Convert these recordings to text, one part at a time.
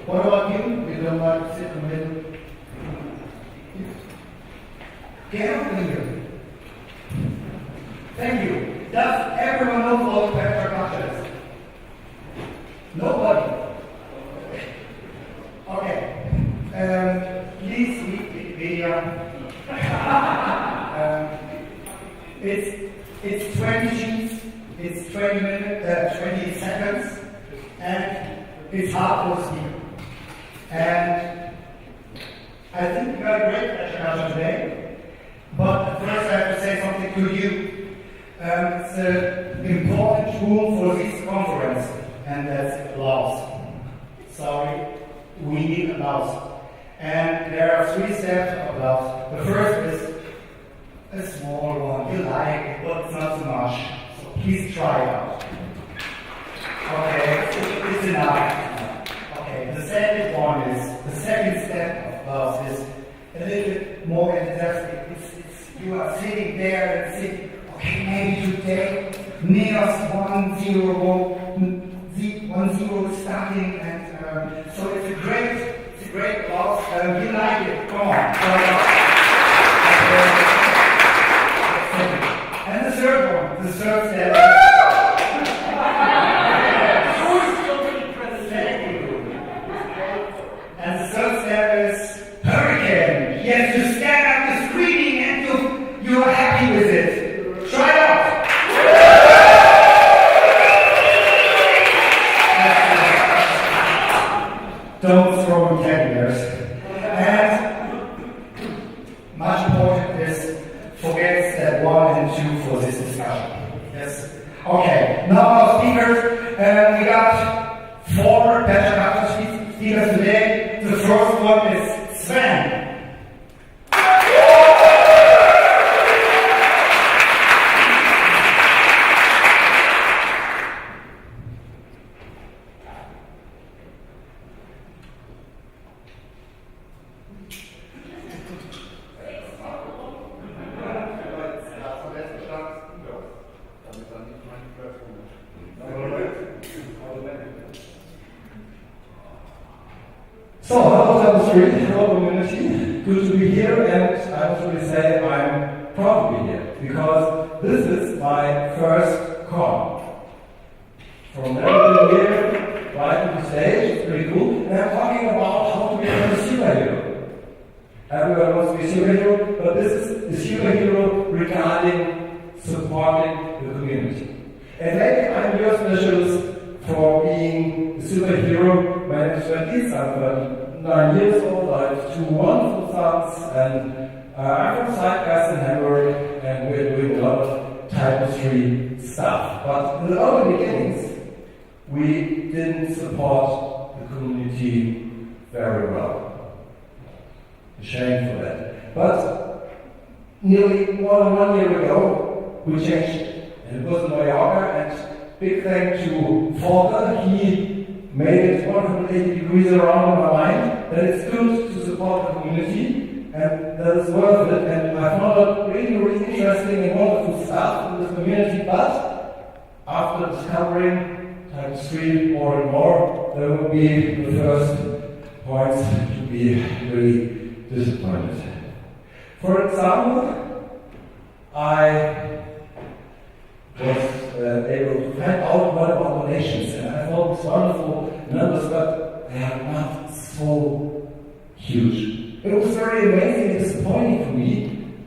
What about you? You don't like to sit in the middle? Get up here. Thank you. Does everyone know all the Pecha Kuchas? Nobody? Okay. Please read Wikipedia. It's 20 sheets, it's 20 minutes, 20 seconds, and it's hard to speak. And I think we got a great Pecha Kucha today. But first I have to say something to you. It's an important tool for this conference, and that's applause. Sorry, we need applause. And there are 3 steps of applause. The first is a small one. You like it, but it's not so much. So please try it out. Okay, it's enough. Okay, the second step of applause is a little bit more enthusiastic. You are sitting there and thinking, okay, maybe today, Neos 1-0 starting, and so it's a great applause. You like it? Come on. And the third step. And the third step is hurricane. Yes, you stand up the screaming and you are happy with it. Try it out. Don't throw vocabularies. And much important is forget step 1 and 2 for this discussion. Yes. Okay. Now our speakers. We got 4 Pecha Kucha speakers today. The first one is Sven. So, hello street, hello community, good to be here, and I want to really say I'm proud to be here, because this is my first con. From every year, right to the stage, it's pretty cool, and I'm talking about how to become a superhero. Everyone wants to be a superhero, but this is a superhero regarding supporting the community. And maybe I'm your specialist for being a superhero. My name is Sven Ditz, I'm 9 years old, I have 2 wonderful sons, and I'm from Stuttgart in Hamburg, and we're doing a lot of Type 3 stuff. But in the early beginnings, we didn't support the community very well. Ashamed for that. But nearly more than 1 year ago, we changed it. And it was in Mallorca, and big thank to Hawthorn, he made it 180 degrees around in my mind that it's good to support the community and that it's worth it. And I found it really, really interesting and wonderful stuff in this community, but after discovering Type 3 more and more, there will be the first points to be really disappointed. For example, I was able to find out what about donations, and I thought these wonderful numbers, but they are not so huge. It was very amazing and disappointing for me.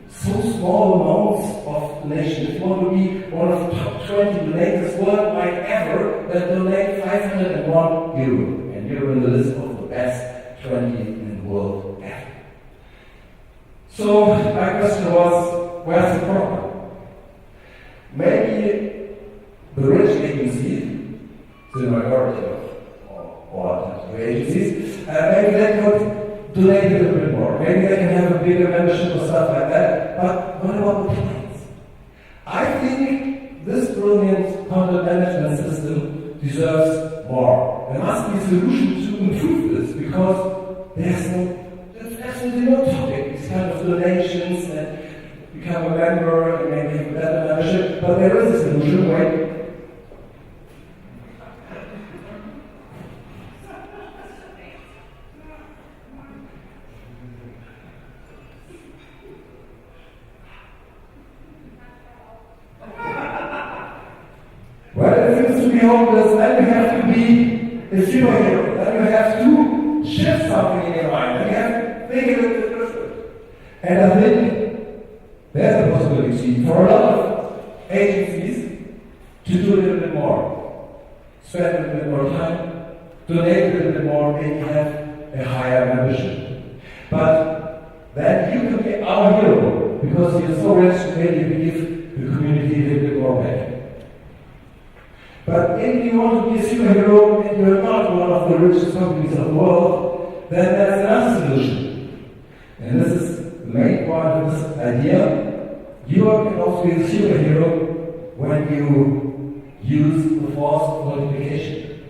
So small amounts of donations. If you want to be one of the top 20 donators worldwide ever, then donate €501, and you're in the list of the best 20 in the world ever. So my question was, where's the problem? Maybe the rich agencies, the majority of the agencies, maybe they could donate a little bit more. Maybe they can have a bigger membership or stuff like that. But what about the clients? I think this brilliant content management system deserves more. There must be a solution to improve this, because there's absolutely no topic. These kind of donations and become a member and maybe have a better membership, but there is a solution, right? be homeless, then you have to be a superhero, then you have to shift something in your mind, then you have to think a little bit different. And I think there's a possibility for a lot of agencies to do a little bit more. Spend a little bit more time, donate a little bit more, maybe have a higher membership. But then you can be our hero, because you're so rich, maybe you give the community a little bit more back. But if you want to be a superhero and you're not one of the richest companies of the world, then there's another solution. And this is the main point of this idea. You can also be a superhero when you use the force of multiplication.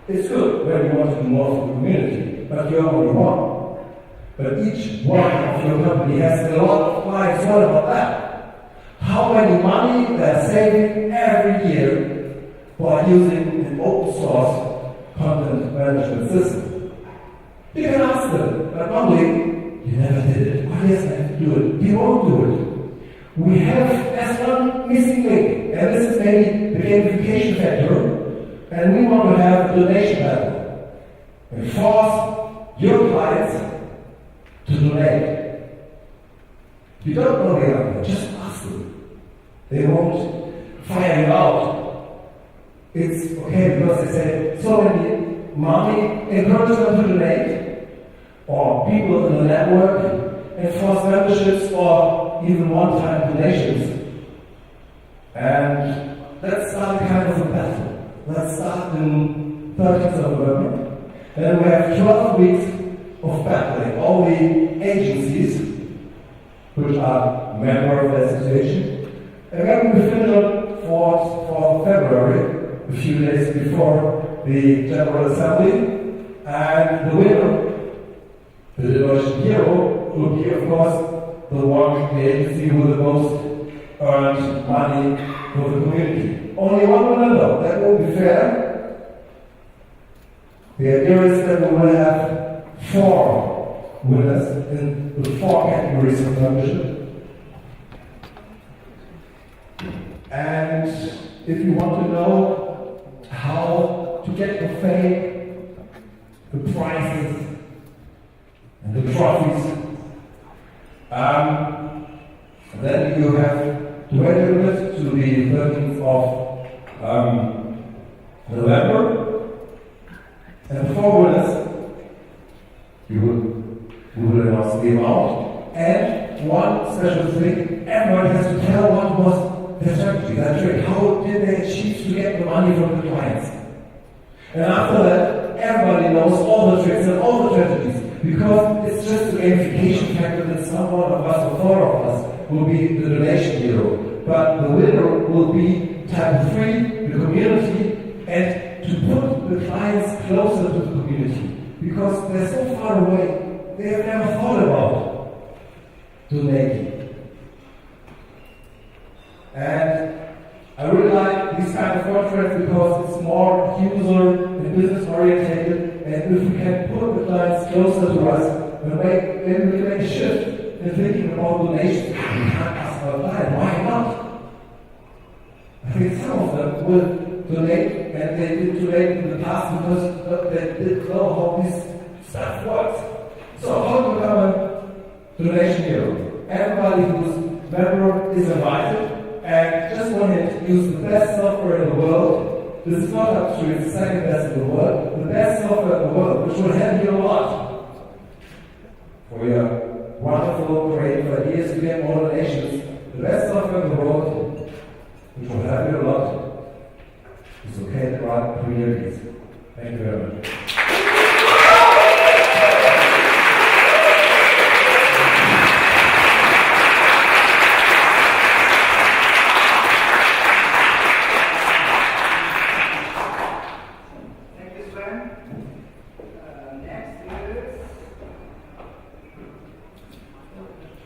It's good when you want to do more for the community, but you're only one. But each one of your company has a lot of clients. What about that? How many money they're saving every year by using an open source content management system? You can ask them, but normally, you never did it. Why does I have to do it? You won't do it. We have as one missing link, and this is maybe the gamification factor, and we want to have a donation level and force your clients to donate. You don't know the answer, just ask them. They won't fire you out. It's okay because they say so many money encourages them to donate, or people in the network enforce memberships or even one-time donations. And let's start kind of a battle. Let's start in 13th of November. Then we have 12 weeks of battling all the agencies which are members of the association. And then we finish on 4th February, a few days before the General Assembly, and the winner, the donation hero, will be, of course, the agency with the most earned money for the community. Only one winner, that will be fair. The idea is that we will have 4 winners in the 4 categories of membership. And if you want to know how to get the fame, the prizes, and the trophies, then you have to wait a minute to the 13th of November. And the 4 winners, we will announce the amount. And one special thing, everyone has to tell what was their strategy, their trick. How did they achieve to get the money from the clients? And after that, everybody knows all the tricks and all the strategies, because it's just a gamification factor that someone of us or 4 of us will be the donation hero. But the winner will be type 3, the community, and to put the clients closer to the community, because they're so far away, they have never thought about donating. And I really like this kind of conference because it's more user and business oriented, and if we can put the clients closer to us, then we can make a shift in thinking about donations. We can't ask our client, why not? I think some of them will donate, and they did donate in the past because they didn't know how this stuff works. So how to become a donation hero? Everybody who's a member is invited. And just wanted to use the best software in the world. This is not up to it's the second best in the world. The best software in the world, which will help you a lot for your wonderful, creative ideas to get more donations. The best software in the world, which will help you a lot, is okay to run communities. Thank you very much.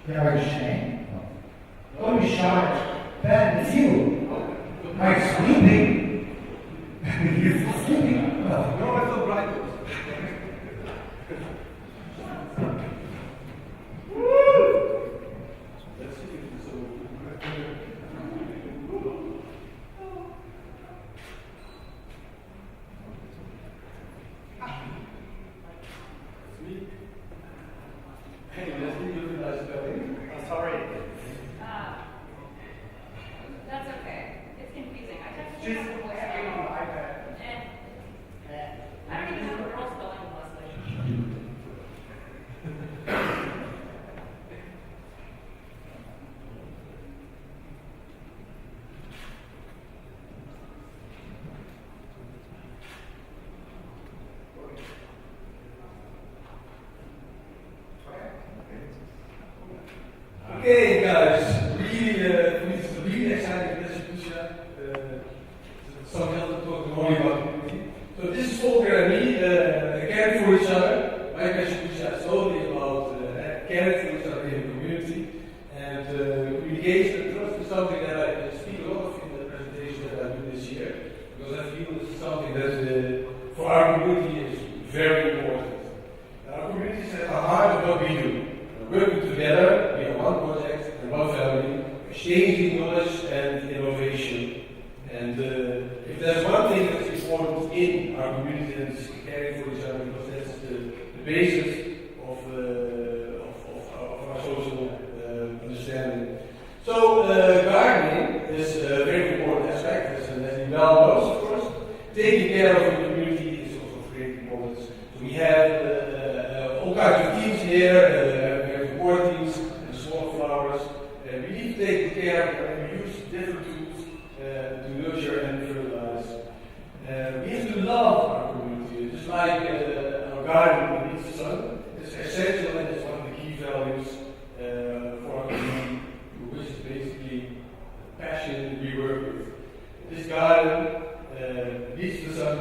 Very shame. Don't be shy. Ben, it's you. Are you sleeping? You're sleeping? No, I feel bright. Okay, guys, really exciting Pecha-Kucha. Something else to talk more about community. So this is Volker and me, caring for each other. My Pecha-Kucha is totally about caring for each other in the community. And communication and trust is something that I speak a lot of in the presentation that I do this year. Because I feel this is something that for our community is very important. Our community is at the heart of what we do. Working together, we have one project and one family, exchanging knowledge and innovation. And if there's one thing that's important in our community, then it's caring for each other, because that's the basis of our social understanding. So gardening is a very important aspect, as Lesley well knows, of course. Taking care of the community is also of great importance. So we have all kinds of teams here. Teams and small flowers. We need to take care and we use different tools to nurture and fertilize. We have to love our community, just like our garden needs the sun. It's essential and it's one of the key values for our community, which is basically the passion we work with. This garden needs the sun,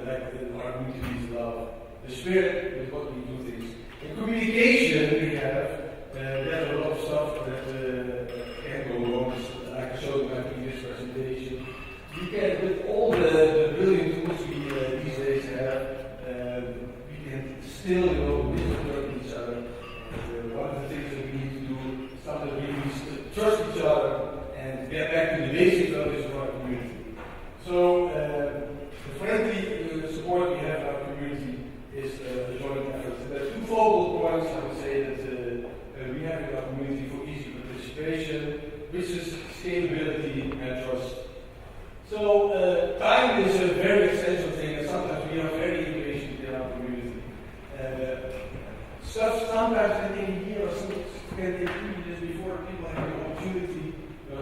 like our community needs love. The spirit is what we do things. In communication, we have there's a lot of stuff that can go wrong. Like I showed in my previous presentation. We can, with all the brilliant tools we these days have, we can still work with each other. And, one of the things that we need to do is something we need to trust each other and get back to the basics of this for our community. So the friendly support we have in our community is a joint effort. There are two focal points I would say that we have in our community for easy participation, which is scalability and trust. So time is a very essential thing, and sometimes we are very impatient in our community. Sometimes I think a year or so can take 3 years before people have the opportunity to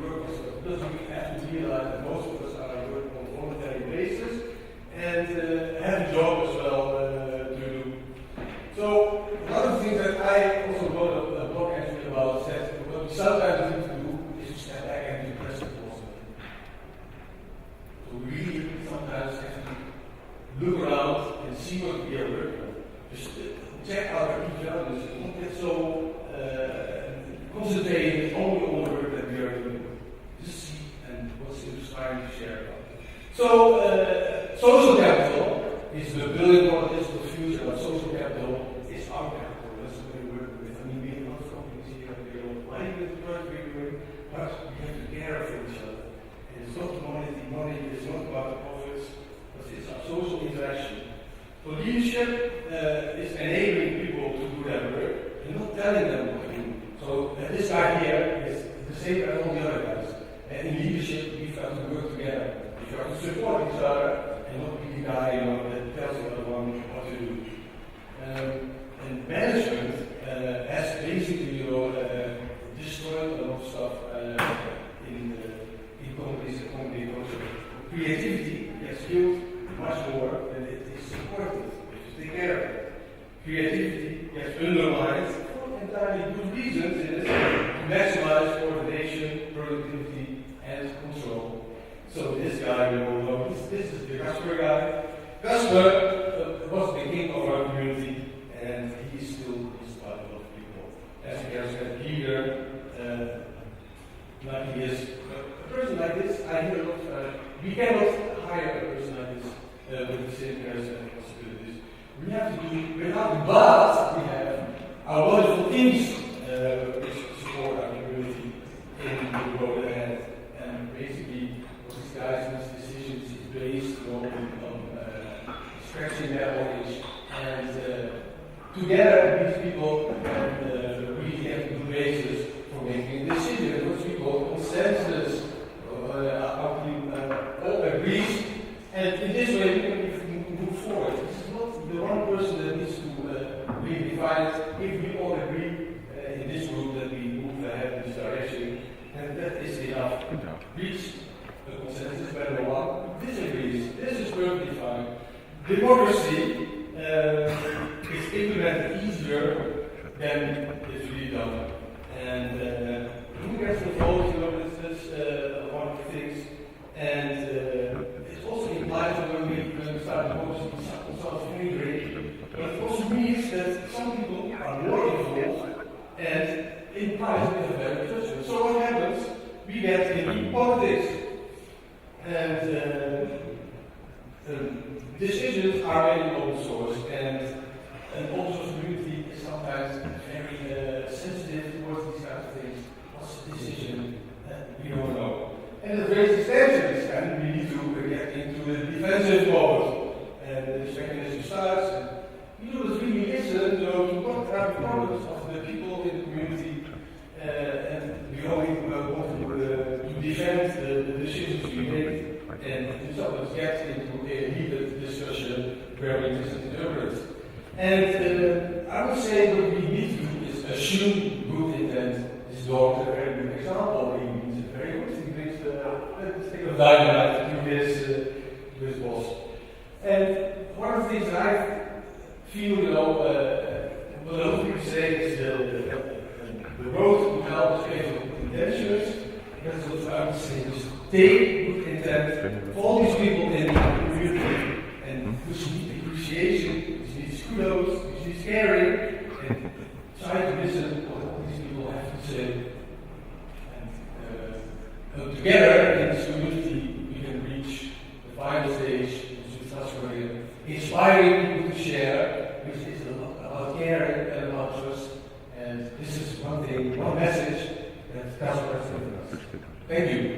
work with stuff. Because we have to realize that most of us are working on a voluntary basis and have a job as well to do. So one of the things that I also wrote a blog entry about is that what we sometimes need to do is to step back and be present also. So we really sometimes have to look around and see what we are working on. Just check out our key values and don't get so concentrated only on the work that we are doing. Just see and what's inspiring to share about it. So social capital is the billion-dollar digital future, but social capital is our capital. That's what we work with. I mean, we have a lot of companies here that we don't like with the project we're doing, but we have to care for each other. And it's not money, it's not about the profits, but it's our social interaction. So leadership is enabling people to do their work and not telling them what to do. So this guy here is the same as all the other guys. And in leadership, we have to work together. We have to support each other and not be the guy that tells the other one what to do. And management has basically destroyed a lot of stuff in companies and company culture. Creativity gets killed much more than it is supported if you take care of it. Creativity gets undermined for entirely good reasons, to maximize coordination, productivity, and control. So this guy, this is the Casper guy. Casper was the king of our community, and he still is by a lot of people. As you can see, Peter, like he is a person like this, I hear a lot. We cannot hire a person like this with the same cares and possibilities. We have to be without, but we have our wonderful teams which support our community in the road ahead. And basically, what these guys and these decisions is based on scratching their own itch. And together, these people can really have a good basis for making a decision, which we call consensus. Our team all agrees, and in this way we can move forward. This is not the one person that needs to really define it. If we all agree in this group that we move ahead in this direction, and that is enough. Reach the consensus when no one disagrees. This is perfectly fine. Democracy is implemented easier than it's really done. And who gets involved, this is one of the things. And it also implies that when we start proposing something really great, but it also means that some people are more involved and implies a bit of better judgment. So what happens? We get into politics. And decisions are made in open source, and an open source community is sometimes very sensitive towards these kinds of things. What's the decision? We don't know. And it raises tensions, and we need to get into the defensive mode. And this mechanism starts, and we don't really listen to what are the problems of the people in the community, and we only want to defend the decisions we make. And sometimes get into a heated discussion where we misinterpret. And I would say what we need to do is assume good intent. This dog is a very good example. He means it very good. He brings the stick of dynamite to his boss. And one of the things that I feel, what a lot of people say is the road to help is based on good intentions. That's what I would say. Just take good intent for all these people in the community, and which need appreciation, which needs kudos, which needs caring, and try to listen to what all these people have to say. And together in this community, we can reach the final stage, which is that's really inspiring people to share, which is about caring and about trust. And this is one thing, one message that tells us everything else. Thank you.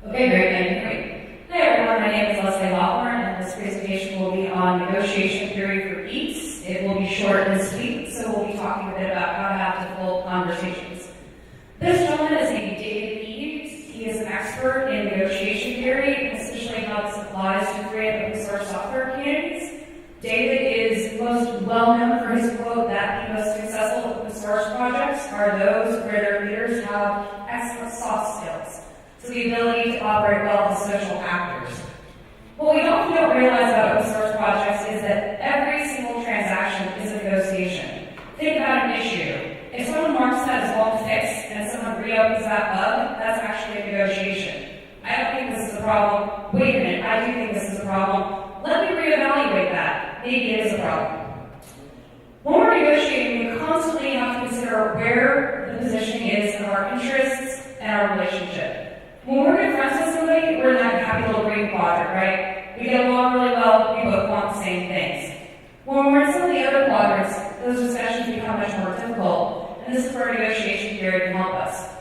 Okay, great. Hi everyone, my name is Lesley Hawthorn, and this presentation will be on negotiation theory for peace. It will be short and sweet, so we'll be talking a bit about how to have difficult conversations. This gentleman is named David Eaves. He is an expert in negotiation theory, and especially how this applies to free and open source software communities. David is most well known for his quote that the most successful open source projects are those where their leaders have excellent soft skills. So the ability to operate well as social actors. What we often don't realize about open source projects is that every single transaction is a negotiation. Think about an issue. If someone marks that as well fixed and someone reopens that bug, that's actually a negotiation. I don't think this is a problem. Wait a minute, I do think this is a problem. Let me reevaluate that. Maybe it is a problem. When we're negotiating, we constantly have to consider where the positioning is of our interests and our relationship. When we're good friends with somebody, we're in that happy little green quadrant, right? We get along really well, we both want the same things. When we're in some of the other quadrants, those discussions become much more difficult, and this is where negotiation theory can help us.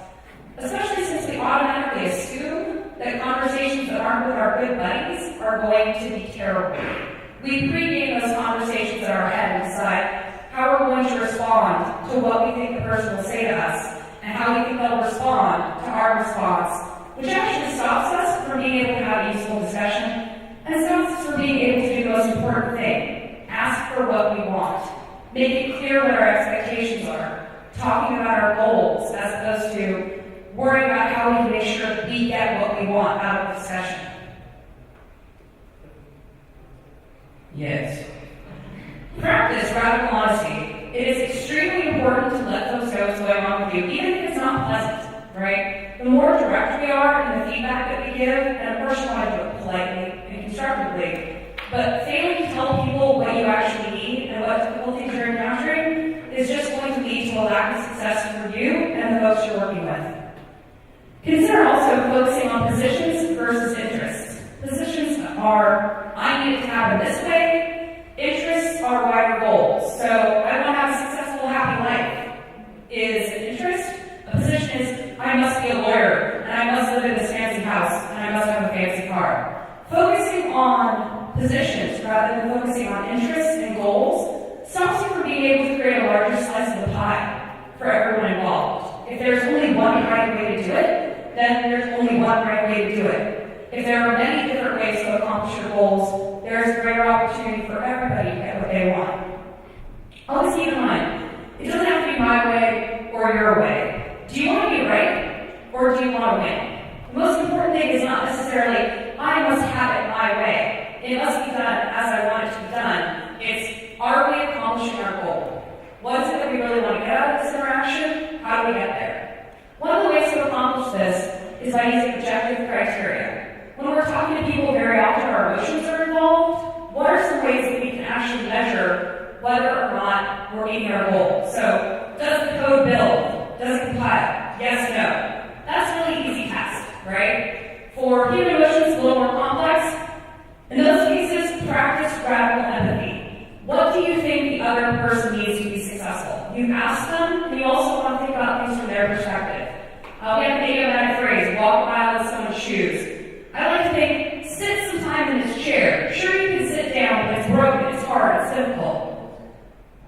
Especially since we automatically assume that conversations that aren't with our good buddies are going to be terrible. We pregame those conversations in our head and decide how we're going to respond to what we think the person will say to us, and how we think they'll respond to our response, which actually stops us from being able to have a useful discussion, and stops us from being able to do the most important thing, ask for what we want, make it clear what our expectations are, talking about our goals as opposed to worrying about how we can make sure that we get what we want out of the discussion. Yes. Practice radical honesty. It is extremely important to let folks know what's going on with you, even if it's not pleasant, right? The more direct we are in the feedback that we give, and of course you want to do it politely and constructively, but failing to tell people what you actually need and what difficulties you're encountering is just going to lead to a lack of success for you and the folks you're working with. Consider also focusing on positions versus interests. Positions are, I need it to happen this way. Interests are wider goals. So I want to have a successful, happy life is an interest. A position is, I must be a lawyer, and I must live in this fancy house, and I must have a fancy car. Focusing on positions rather than focusing on interests and goals stops you from being able to create a larger slice of the pie for everyone involved. If there's only one right way to do it, then there's only one right way to do it. If there are many different ways to accomplish your goals, there is greater opportunity for everybody to get what they want. Always keep in mind, it doesn't have to be my way or your way. Do you want to be right, or do you want to win? The most important thing is not necessarily, I must have it my way. It must be done as I want it to be done. It's, are we accomplishing our goal? What is it that we really want to get out of this interaction? How do we get there? One of the ways to accomplish this is by using objective criteria. When we're talking to people, very often our emotions are involved. What are some ways that we can actually measure whether or not we're meeting our goal? So, does the code build? Does it compile? Yes, no. That's a really easy test, right? For human emotions, a little more complex. In those cases, practice radical empathy. What do you think the other person needs to be successful? You ask them, and you also want to think about things from their perspective. We have an idiomatic phrase, walk a mile in someone's shoes. I like to think, sit some time in this chair. Sure, you can sit down, but it's broken, it's hard, it's difficult.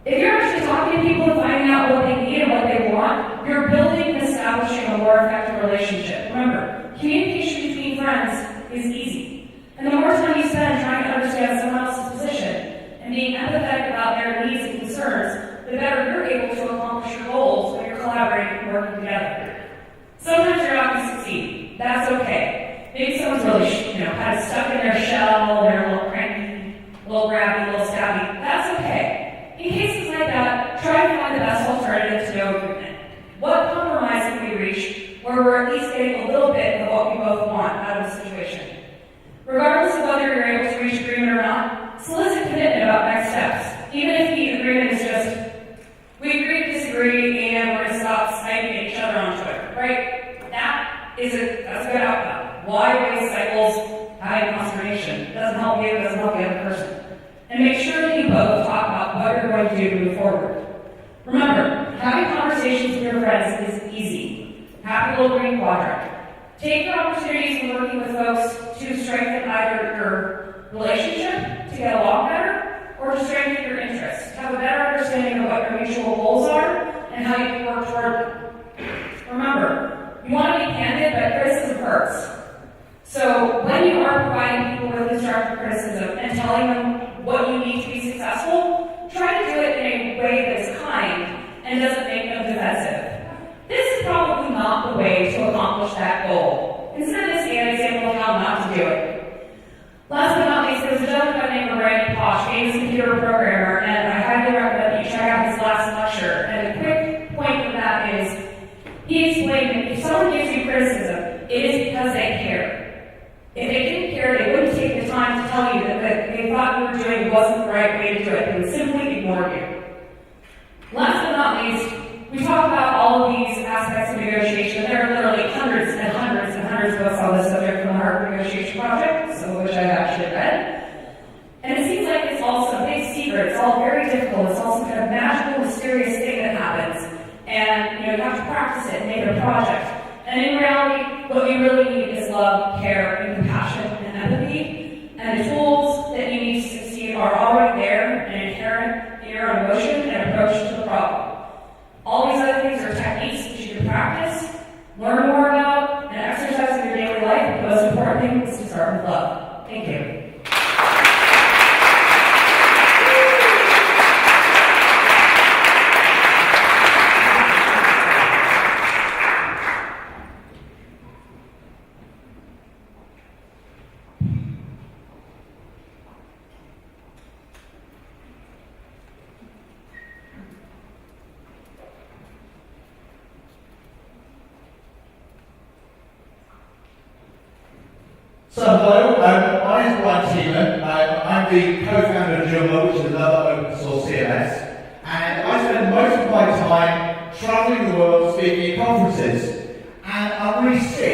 If you're actually talking to people and finding out what they need and what they want, you're building and establishing a more effective relationship. Remember, communication between friends is easy. And the more time you spend trying to understand someone else's position and being empathetic about their needs and concerns, the better you're able to accomplish your goals when you're collaborating and working together. Sometimes you're not going to succeed. That's okay. Maybe someone's really, kind of stuck in their shell, they're a little cranky, a little grabby, a little stabby. That's okay. In cases like that, try to find the best alternative to no agreement. What compromise can we reach where we're at least getting a little bit of what we both want out of the situation? Regardless of whether you're able to reach agreement or not, solicit commitment about next steps. Even if the agreement is just, we agree to disagree and we're going to stop sniping at each other on Twitter, right? That's a good outcome. Why waste cycles having consternation? It doesn't help you, it doesn't help the other person. And make sure that you both talk about what you're going to do to move forward. Remember, having conversations with your friends is easy. Happy little green quadrant. Take your opportunities when working with folks to strengthen either your relationship, to get along better, or to strengthen your interests, to have a better understanding of what your mutual goals are and how you can work toward them. Remember, you want to be candid, but criticism hurts. So when you are providing people with constructive criticism and telling them what you need to be successful, try to do it in a way that is kind and doesn't make them defensive. This is probably not the way to accomplish that goal. Consider this an example of how not to do it. Last but not least, there was a gentleman by the name of Randy Posh, famous computer programmer, and I highly recommend that you check out his last lecture. And the quick point of that is, he explained that if someone gives you criticism, it is because they care. If they didn't care, they wouldn't take the time to tell you that they thought you were doing wasn't the right way to do it. They would simply ignore you. Last but not least, we talk about all of these aspects of negotiation. There are literally hundreds and hundreds and hundreds of books on this subject from the Harvard Negotiation Project, some of which I've actually read. And it seems like it's all some big secret. It's all very difficult. It's all some kind of magical, mysterious thing that happens. And you have to practice it and make it a project. And in reality, what you really need is love, care, and compassion, and empathy. And the tools that you need to succeed are already there and inherent in your emotion and approach to the problem. All these other things are techniques that you can practice, learn more about, and exercise in your daily life. The most important thing is to start with love. Thank you. So hello, my name is Teeman. I'm the co-founder of Jumbo, which is another open source CMS, and I spend most of my time traveling the world speaking at conferences. And I'm really sick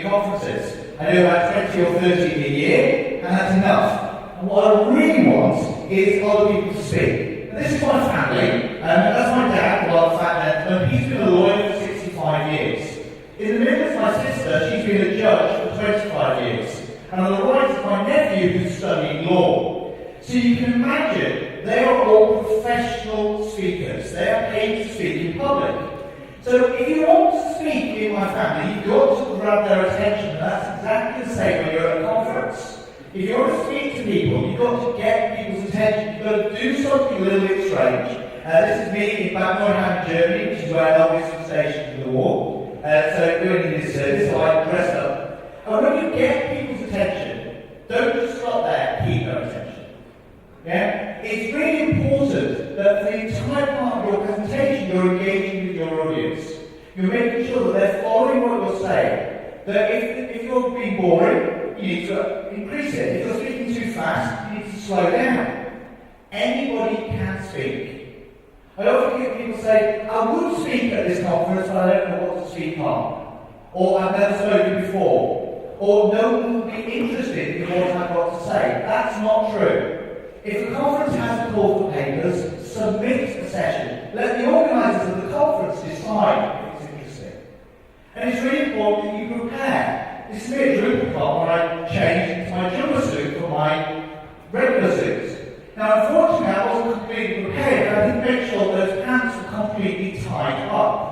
conferences. I do about 20 or 30 a year, and that's enough. And what I really want is other people to speak. And this is my family, and that's my dad, well, and he's been a lawyer for 65 years. In the middle is my sister, she's been a judge for 25 years. And on the right is my nephew who's studying law. So you can imagine, they are all professional speakers. They are paid to speak in public. So if you want to speak in my family, you've got to grab their attention. And that's exactly the same when you're at a conference. If you want to speak to people, you've got to get people's attention. You've got to do something a little bit strange. This is me in Bad Neuheim, Germany, which is where Elvis was stationed for the war. So doing this service, so I dressed up. And when you get people's attention, don't just stop there, keep their attention. Yeah? It's really important that for the entire part of your presentation, you're engaging with your audience. You're making sure that they're following what you're saying. That if you're being boring, you need to increase it. If you're speaking too fast, you need to slow down. Anybody can speak. I often hear people say, I would speak at this conference, but I don't know what to speak on. Or I've never spoken before. Or no one will be interested in what I've got to say. That's not true. If a conference has a call for papers, submit a session. Let the organisers of the conference decide if it's interesting. And it's really important that you prepare. This is me at DrupalCon when I changed into my jumper suit for my regular suits. Now, unfortunately, I wasn't completely prepared, and I didn't make sure those pants were completely tied up.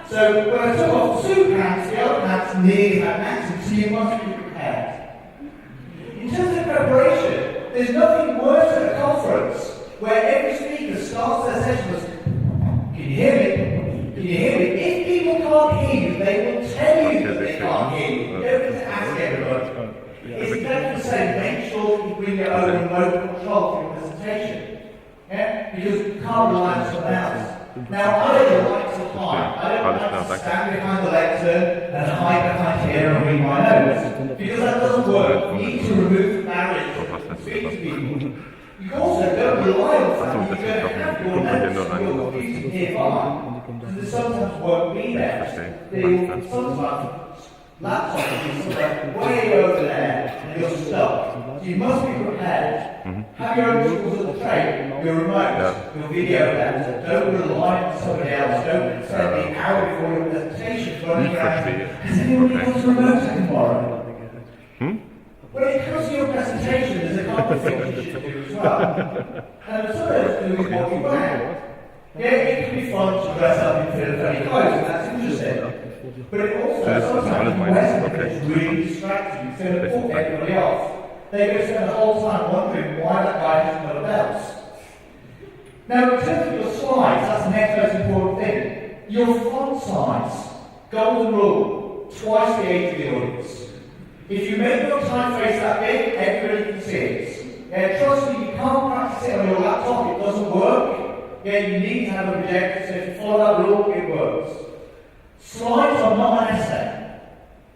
So when I took off the suit pants, the other pants nearly had accents, so you must be prepared. In terms of preparation, there's nothing worse at a conference where every speaker starts their session with, can you hear me? Can you hear me? If people can't hear you, they will tell you that they can't hear you. You don't need to ask everybody. It's exactly the same. Make sure you bring your own remote control for your presentation. Yeah? Because you can't rely on someone else. Now, I don't like to climb. I don't like to stand behind the lectern and hide behind here and read my notes. Because that doesn't work. You need to remove the barriers and speak to people. You also don't rely on the fact that you're going to have your notes and your computer nearby. Because they sometimes won't be there. They sometimes laptop is somewhere way over there and you're stuck. So you must be prepared. Have your own tools at the train, your remote, your video lecture. Don't rely on somebody else. Don't spend the hour before your presentation running around. Has anyone got a remote tomorrow? When it comes to your presentation, there's a couple of things you should do as well. And some of those do is what you wear. Yeah, it can be fun to dress up in funny clothes, and that's interesting. But it also sometimes it's really distracting. It's going to put everybody off. They're going to spend the whole time wondering why that guy hasn't got a belt. Now, in terms of your slides, that's the next most important thing. Your font size, golden rule, twice the age of the audience. If you make your typeface that big, everybody can see it. Yeah, trust me, you can't practice it on your laptop, it doesn't work. Yeah, you need to have a projector, so if you follow that rule, it works. Slides are not an essay.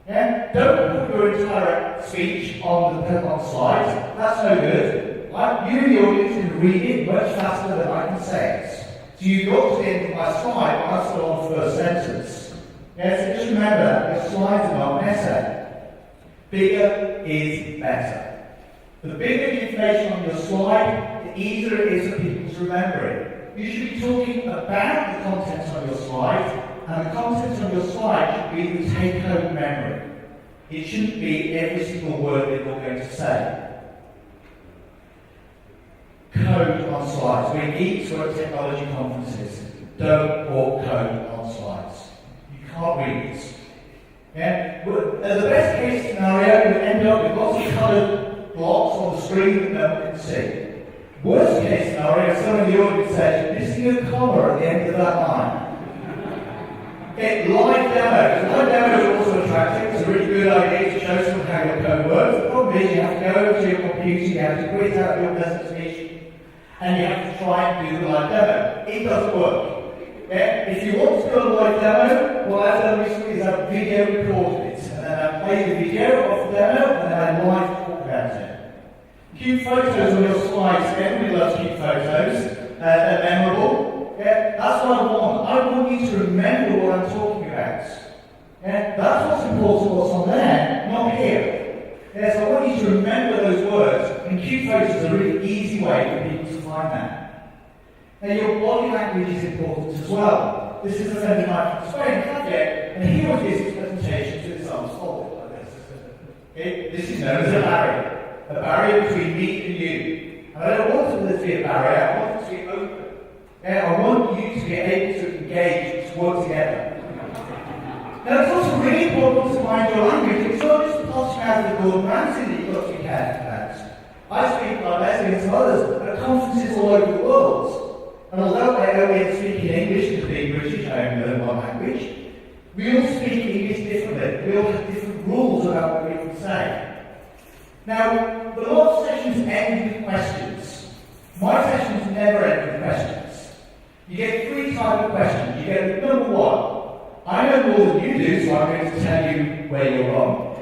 Yeah? Don't put your entire speech on slides. That's no good. You and the audience can read it much faster than I can say it. So you've got to the end of my slide, I'm still on the first sentence. Yeah, so just remember that your slides are not an essay. Bigger is better. The bigger the information on your slide, the easier it is for people to remember it. You should be talking about the contents on your slide, and the contents on your slide should be the take-home memory. It shouldn't be every single word that you're going to say. Code on slides. We need to at technology conferences. Don't put code on slides. You can't read it. Yeah? As the best case scenario, you end up with lots of coloured blocks on the screen that no one can see. Worst case scenario, someone in the audience says, missing a comma at the end of that line. Get live demos. Live demos are also attractive. It's a really good idea to show someone how your code works. The problem is you have to go over to your computer, you have to quit out your presentation, and you have to try and do the live demo. It doesn't work. Yeah? If you want to do a live demo, what I've done recently is I've video recorded it, and then I play the video of the demo, and then I live talk about it. Cute photos on your slides. Everybody loves cute photos. They're memorable. Yeah? That's what I want. I want you to remember what I'm talking about. Yeah? That's what's important, what's on there. to remember those words, and cute photos is a really easy way for people to find that. Now, your body language is important as well. This is a friend of mine from Spain, Javier, and he always gives his presentations with his arms folded like this. Okay? This is known as a barrier between me and you. And I don't want there to be a barrier, I want it to be open. Okay? I want you to be able to engage, to work together. Now, it's also really important to mind your language. It's not just the posh mouth of Gordon Ramsay that you've got to be careful about. I speak like Lesley and some others at conferences all over the world. And although I only speak in English as being British, I only learn one language, we all speak English differently. We all have different rules about what we can say. Now, the lot of sessions end with questions. My sessions never end with questions. You get 3 types of questions. You get number 1. I know more than you do, so I'm going to tell you where you're wrong.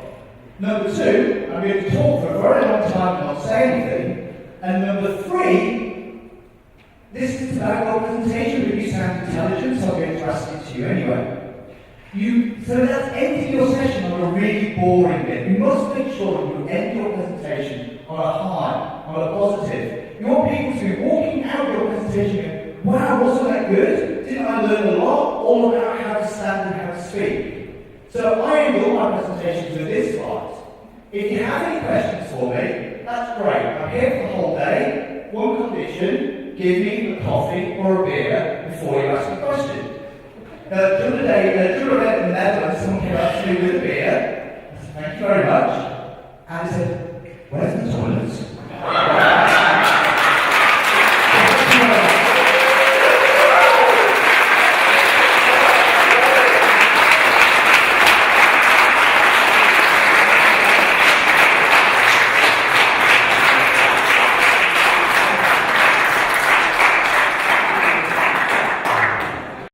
Number 2, I'm going to talk for a very long time and not say anything. And number 3, this is about your presentation, but you sound intelligent, so I'm going to ask it to you anyway. So that's ending your session on a really boring bit. You must make sure that you end your presentation on a high, on a positive. You want people to be walking out of your presentation going, wow, wasn't that good? Didn't I learn a lot? All about how to stand and how to speak. So I end all my presentations with this slide. If you have any questions for me, that's great. I'm here for the whole day. One condition, give me a coffee or a beer before you ask a question. During the event in the Netherlands, someone came up to me with a beer. I said, thank you very much. And he said, where's the toilet?